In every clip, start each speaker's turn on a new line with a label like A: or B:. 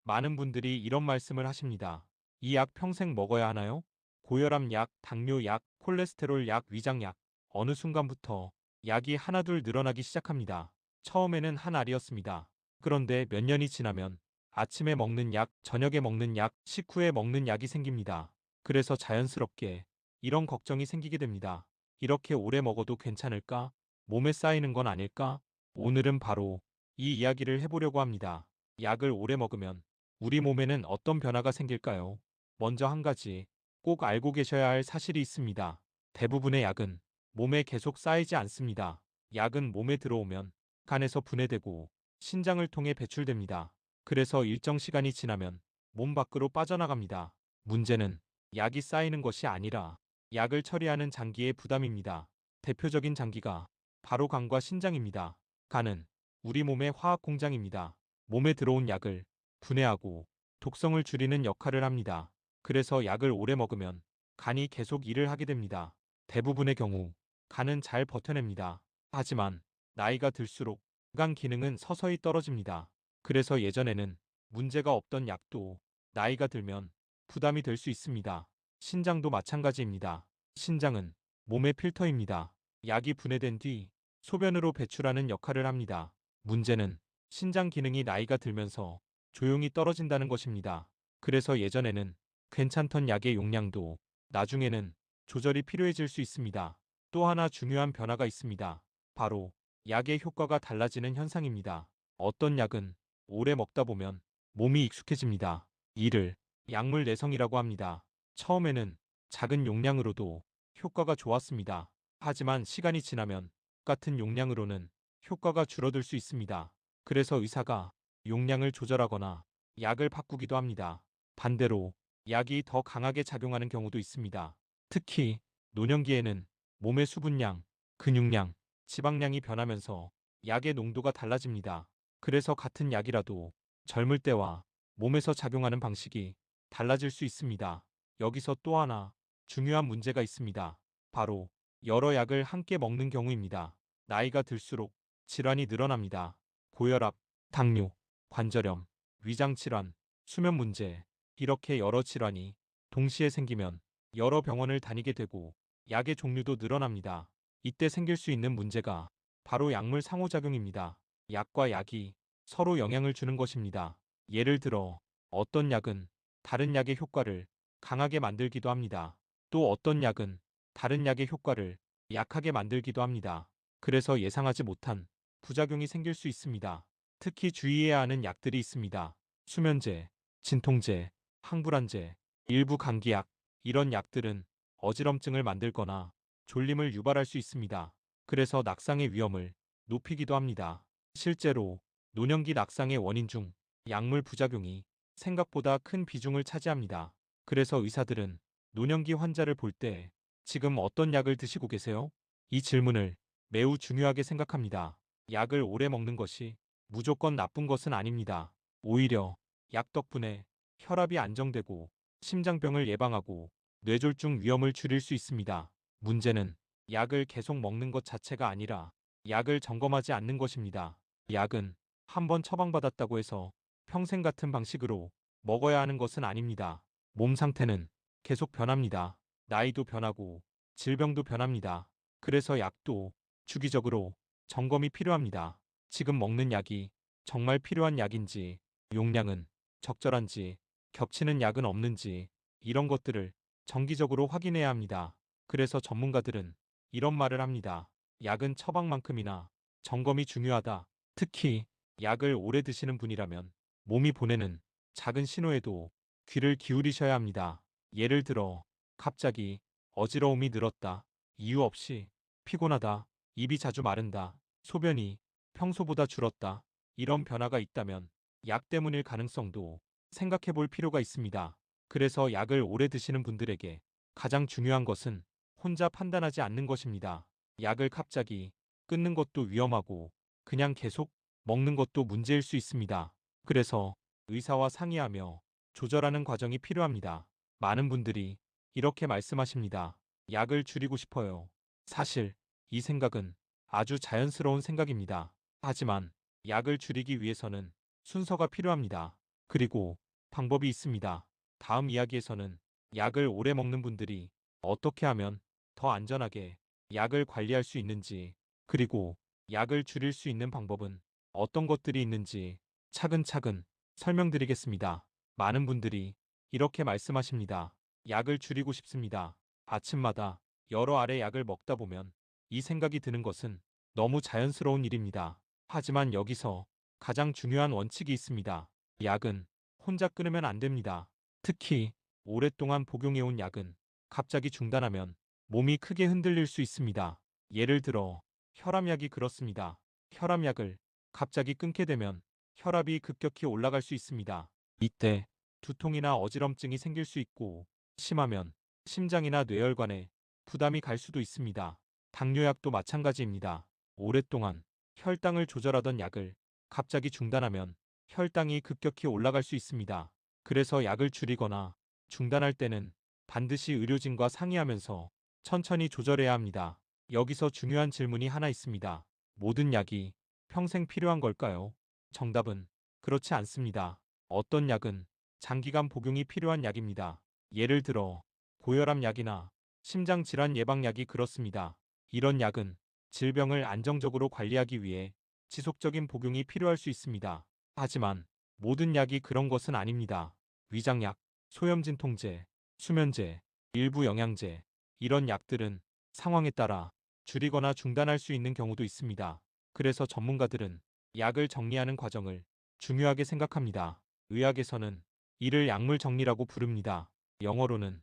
A: 많은 분들이 이런 말씀을 하십니다. 이 약 평생 먹어야 하나요? 고혈압 약, 당뇨 약, 콜레스테롤 약, 위장 약. 어느 순간부터 약이 하나둘 늘어나기 시작합니다. 처음에는 한 알이었습니다. 그런데 몇 년이 지나면 아침에 먹는 약, 저녁에 먹는 약, 식후에 먹는 약이 생깁니다. 그래서 자연스럽게 이런 걱정이 생기게 됩니다. 이렇게 오래 먹어도 괜찮을까? 몸에 쌓이는 건 아닐까? 오늘은 바로 이 이야기를 해보려고 합니다. 약을 오래 먹으면 우리 몸에는 어떤 변화가 생길까요? 먼저 한 가지 꼭 알고 계셔야 할 사실이 있습니다. 대부분의 약은 몸에 계속 쌓이지 않습니다. 약은 몸에 들어오면 간에서 분해되고 신장을 통해 배출됩니다. 그래서 일정 시간이 지나면 몸 밖으로 빠져나갑니다. 문제는 약이 쌓이는 것이 아니라 약을 처리하는 장기의 부담입니다. 대표적인 장기가 바로 간과 신장입니다. 간은 우리 몸의 화학 공장입니다. 몸에 들어온 약을 분해하고 독성을 줄이는 역할을 합니다. 그래서 약을 오래 먹으면 간이 계속 일을 하게 됩니다. 대부분의 경우 간은 잘 버텨냅니다. 하지만 나이가 들수록 간 기능은 서서히 떨어집니다. 그래서 예전에는 문제가 없던 약도 나이가 들면 부담이 될 수 있습니다. 신장도 마찬가지입니다. 신장은 몸의 필터입니다. 약이 분해된 뒤 소변으로 배출하는 역할을 합니다. 문제는 신장 기능이 나이가 들면서 조용히 떨어진다는 것입니다. 그래서 예전에는 괜찮던 약의 용량도 나중에는 조절이 필요해질 수 있습니다. 또 하나 중요한 변화가 있습니다. 바로 약의 효과가 달라지는 현상입니다. 어떤 약은 오래 먹다 보면 몸이 익숙해집니다. 이를 약물 내성이라고 합니다. 처음에는 작은 용량으로도 효과가 좋았습니다. 하지만 시간이 지나면 같은 용량으로는 효과가 줄어들 수 있습니다. 그래서 의사가 용량을 조절하거나 약을 바꾸기도 합니다. 반대로 약이 더 강하게 작용하는 경우도 있습니다. 특히 노년기에는 몸의 수분량, 근육량, 지방량이 변하면서 약의 농도가 달라집니다. 그래서 같은 약이라도 젊을 때와 몸에서 작용하는 방식이 달라질 수 있습니다. 여기서 또 하나 중요한 문제가 있습니다. 바로 여러 약을 함께 먹는 경우입니다. 나이가 들수록 질환이 늘어납니다. 고혈압, 당뇨, 관절염, 위장질환, 수면 문제, 이렇게 여러 질환이 동시에 생기면 여러 병원을 다니게 되고 약의 종류도 늘어납니다. 이때 생길 수 있는 문제가 바로 약물 상호작용입니다. 약과 약이 서로 영향을 주는 것입니다. 예를 들어 어떤 약은 다른 약의 효과를 강하게 만들기도 합니다. 또 어떤 약은 다른 약의 효과를 약하게 만들기도 합니다. 그래서 예상하지 못한 부작용이 생길 수 있습니다. 특히 주의해야 하는 약들이 있습니다. 수면제, 진통제, 항불안제, 일부 감기약, 이런 약들은 어지럼증을 만들거나 졸림을 유발할 수 있습니다. 그래서 낙상의 위험을 높이기도 합니다. 실제로 노년기 낙상의 원인 중 약물 부작용이 생각보다 큰 비중을 차지합니다. 그래서 의사들은 노년기 환자를 볼 때 지금 어떤 약을 드시고 계세요? 이 질문을 매우 중요하게 생각합니다. 약을 오래 먹는 것이 무조건 나쁜 것은 아닙니다. 오히려 약 덕분에 혈압이 안정되고 심장병을 예방하고 뇌졸중 위험을 줄일 수 있습니다. 문제는 약을 계속 먹는 것 자체가 아니라 약을 점검하지 않는 것입니다. 약은 한번 처방받았다고 해서 평생 같은 방식으로 먹어야 하는 것은 아닙니다. 몸 상태는 계속 변합니다. 나이도 변하고 질병도 변합니다. 그래서 약도 주기적으로 점검이 필요합니다. 지금 먹는 약이 정말 필요한 약인지, 용량은 적절한지, 겹치는 약은 없는지, 이런 것들을 정기적으로 확인해야 합니다. 그래서 전문가들은 이런 말을 합니다. 약은 처방만큼이나 점검이 중요하다. 특히 약을 오래 드시는 분이라면 몸이 보내는 작은 신호에도 귀를 기울이셔야 합니다. 예를 들어 갑자기 어지러움이 늘었다. 이유 없이 피곤하다. 입이 자주 마른다. 소변이 평소보다 줄었다. 이런 변화가 있다면 약 때문일 가능성도 생각해 볼 필요가 있습니다. 그래서 약을 오래 드시는 분들에게 가장 중요한 것은 혼자 판단하지 않는 것입니다. 약을 갑자기 끊는 것도 위험하고 그냥 계속 먹는 것도 문제일 수 있습니다. 그래서 의사와 상의하며 조절하는 과정이 필요합니다. 많은 분들이 이렇게 말씀하십니다. 약을 줄이고 싶어요. 사실 이 생각은 아주 자연스러운 생각입니다. 하지만 약을 줄이기 위해서는 순서가 필요합니다. 그리고 방법이 있습니다. 다음 이야기에서는 약을 오래 먹는 분들이 어떻게 하면 더 안전하게 약을 관리할 수 있는지, 그리고 약을 줄일 수 있는 방법은 어떤 것들이 있는지 차근차근 설명드리겠습니다. 많은 분들이 이렇게 말씀하십니다. 약을 줄이고 싶습니다. 아침마다 여러 알의 약을 먹다 보면 이 생각이 드는 것은 너무 자연스러운 일입니다. 하지만 여기서 가장 중요한 원칙이 있습니다. 약은 혼자 끊으면 안 됩니다. 특히 오랫동안 복용해온 약은 갑자기 중단하면 몸이 크게 흔들릴 수 있습니다. 예를 들어 혈압약이 그렇습니다. 혈압약을 갑자기 끊게 되면 혈압이 급격히 올라갈 수 있습니다. 이때 두통이나 어지럼증이 생길 수 있고 심하면 심장이나 뇌혈관에 부담이 갈 수도 있습니다. 당뇨약도 마찬가지입니다. 오랫동안 혈당을 조절하던 약을 갑자기 중단하면 혈당이 급격히 올라갈 수 있습니다. 그래서 약을 줄이거나 중단할 때는 반드시 의료진과 상의하면서 천천히 조절해야 합니다. 여기서 중요한 질문이 하나 있습니다. 모든 약이 평생 필요한 걸까요? 정답은 그렇지 않습니다. 어떤 약은 장기간 복용이 필요한 약입니다. 예를 들어 고혈압 약이나 심장질환 예방약이 그렇습니다. 이런 약은 질병을 안정적으로 관리하기 위해 지속적인 복용이 필요할 수 있습니다. 하지만 모든 약이 그런 것은 아닙니다. 위장약, 소염진통제, 수면제, 일부 영양제, 이런 약들은 상황에 따라 줄이거나 중단할 수 있는 경우도 있습니다. 그래서 전문가들은 약을 정리하는 과정을 중요하게 생각합니다. 의학에서는 이를 약물 정리라고 부릅니다. 영어로는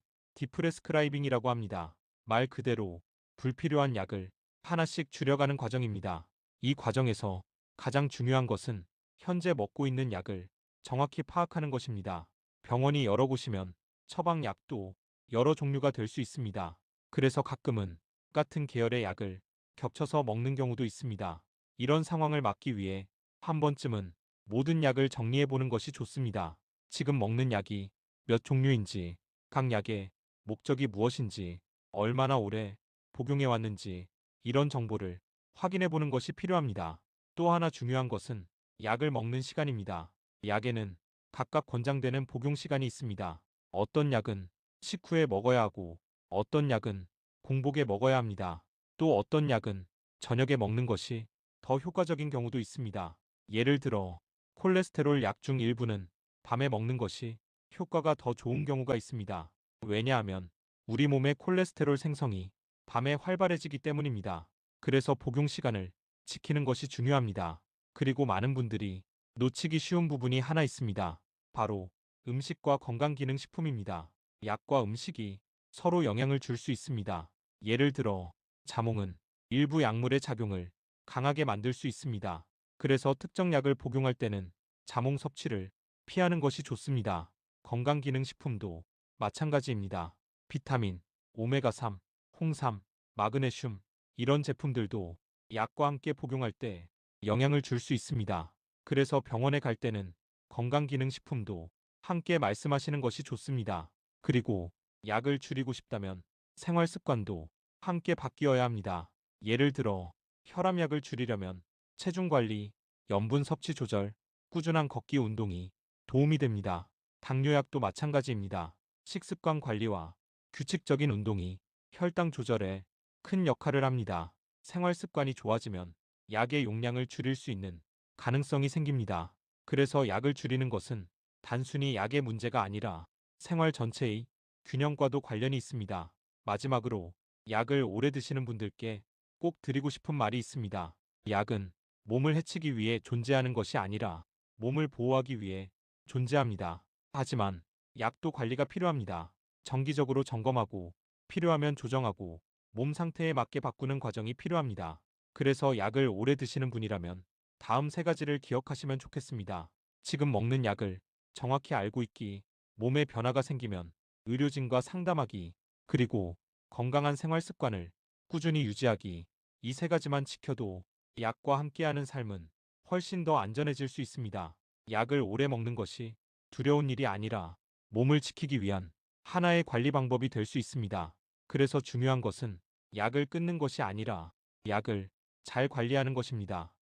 A: 디프레스크라이빙이라고 합니다. 말 그대로 불필요한 약을 하나씩 줄여가는 과정입니다. 이 과정에서 가장 중요한 것은 현재 먹고 있는 약을 정확히 파악하는 것입니다. 병원이 여러 곳이면 처방약도 여러 종류가 될 수 있습니다. 그래서 가끔은 같은 계열의 약을 겹쳐서 먹는 경우도 있습니다. 이런 상황을 막기 위해 한 번쯤은 모든 약을 정리해 보는 것이 좋습니다. 지금 먹는 약이 몇 종류인지, 각 약의 목적이 무엇인지, 얼마나 오래 복용해 왔는지 이런 정보를 확인해 보는 것이 필요합니다. 또 하나 중요한 것은 약을 먹는 시간입니다. 약에는 각각 권장되는 복용 시간이 있습니다. 어떤 약은 식후에 먹어야 하고 어떤 약은 공복에 먹어야 합니다. 또 어떤 약은 저녁에 먹는 것이 더 효과적인 경우도 있습니다. 예를 들어 콜레스테롤 약 중 일부는 밤에 먹는 것이 효과가 더 좋은 경우가 있습니다. 왜냐하면 우리 몸의 콜레스테롤 생성이 밤에 활발해지기 때문입니다. 그래서 복용 시간을 지키는 것이 중요합니다. 그리고 많은 분들이 놓치기 쉬운 부분이 하나 있습니다. 바로 음식과 건강기능식품입니다. 약과 음식이 서로 영향을 줄 수 있습니다. 예를 들어 자몽은 일부 약물의 작용을 강하게 만들 수 있습니다. 그래서 특정 약을 복용할 때는 자몽 섭취를 피하는 것이 좋습니다. 건강기능식품도 마찬가지입니다. 비타민, 오메가3, 홍삼, 마그네슘 이런 제품들도 약과 함께 복용할 때 영향을 줄 수 있습니다. 그래서 병원에 갈 때는 건강기능식품도 함께 말씀하시는 것이 좋습니다. 그리고 약을 줄이고 싶다면 생활 습관도 함께 바뀌어야 합니다. 예를 들어 혈압약을 줄이려면 체중 관리, 염분 섭취 조절, 꾸준한 걷기 운동이 도움이 됩니다. 당뇨약도 마찬가지입니다. 식습관 관리와 규칙적인 운동이 혈당 조절에 큰 역할을 합니다. 생활 습관이 좋아지면 약의 용량을 줄일 수 있는 가능성이 생깁니다. 그래서 약을 줄이는 것은 단순히 약의 문제가 아니라 생활 전체의 균형과도 관련이 있습니다. 마지막으로 약을 오래 드시는 분들께 꼭 드리고 싶은 말이 있습니다. 약은 몸을 해치기 위해 존재하는 것이 아니라 몸을 보호하기 위해 존재합니다. 하지만 약도 관리가 필요합니다. 정기적으로 점검하고 필요하면 조정하고 몸 상태에 맞게 바꾸는 과정이 필요합니다. 그래서 약을 오래 드시는 분이라면 다음 세 가지를 기억하시면 좋겠습니다. 지금 먹는 약을 정확히 알고 있기, 몸에 변화가 생기면 의료진과 상담하기, 그리고 건강한 생활 습관을 꾸준히 유지하기. 이 세 가지만 지켜도 약과 함께하는 삶은 훨씬 더 안전해질 수 있습니다. 약을 오래 먹는 것이 두려운 일이 아니라 몸을 지키기 위한 하나의 관리 방법이 될 수 있습니다. 그래서 중요한 것은 약을 끊는 것이 아니라 약을 잘 관리하는 것입니다.